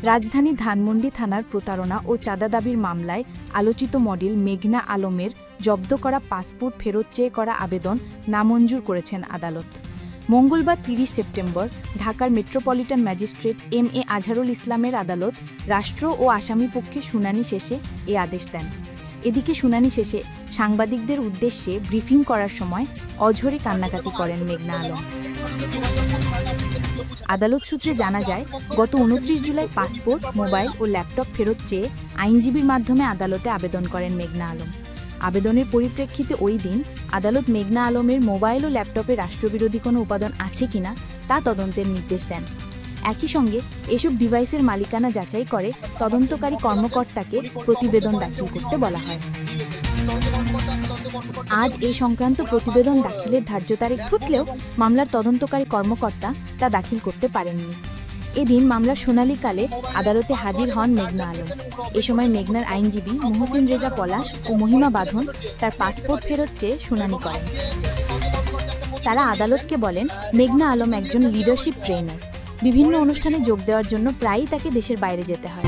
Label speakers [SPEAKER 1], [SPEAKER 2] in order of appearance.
[SPEAKER 1] রাজধানী ধানমন্ডি থানার প্রতারণা ও চাঁদা দাবির মামলায় আলোচিত মডেল মেঘনা আলমের জব্দ করা পাসপোর্ট ফেরত চেয়ে করা আবেদন নামঞ্জুর করেছেন আদালত। মঙ্গলবার ৩০ সেপ্টেম্বর ঢাকার মেট্রোপলিটন ম্যাজিস্ট্রেট এম.এ. আজহারুল ইসলামের আদালত রাষ্ট্র ও আসামি পক্ষে শুনানি শেষে এ আদেশ দেন। এদিকে শুনানি শেষে সাংবাদিকদের উদ্দেশ্যে ব্রিফিং করার সময় অঝরে কান্নাকাটি করেন মেঘনা আলম। আদালত সূত্রে জানা যায়, গত ২৯ জুলাই পাসপোর্ট, মোবাইল ও ল্যাপটপ ফেরত চেয়ে আইনজীবীর মাধ্যমে আদালতে আবেদন করেন মেঘনা আলম। আবেদনের পরিপ্রেক্ষিতে ওই দিন আদালত মেঘনা আলমের মোবাইল ও ল্যাপটপে রাষ্ট্রবিরোধী কোনো উপাদান আছে কিনা তা তদন্তের নির্দেশ দেন। একই সঙ্গে এসব ডিভাইসের মালিকানা যাচাই করে তদন্তকারী কর্মকর্তাকে প্রতিবেদন দাখিল করতে বলা হয়। আজ এই সংক্রান্ত প্রতিবেদন দাখিলের ধার্য তারিখ ফুটলেও মামলার তদন্তকারী কর্মকর্তা তা দাখিল করতে পারেননি। এদিন মামলার শুনানিকালে আদালতে হাজির হন মেঘনা আলম। এ সময় মেঘনার আইনজীবী মোহসিন রেজা পলাশ ও মহিমা বাঁধন তার পাসপোর্ট ফেরত চেয়ে শুনানি করেন। তারা আদালতকে বলেন, মেঘনা আলম একজন লিডারশিপ ট্রেনার। বিভিন্ন অনুষ্ঠানে যোগ দেওয়ার জন্য প্রায়ই তাকে দেশের বাইরে যেতে হয়।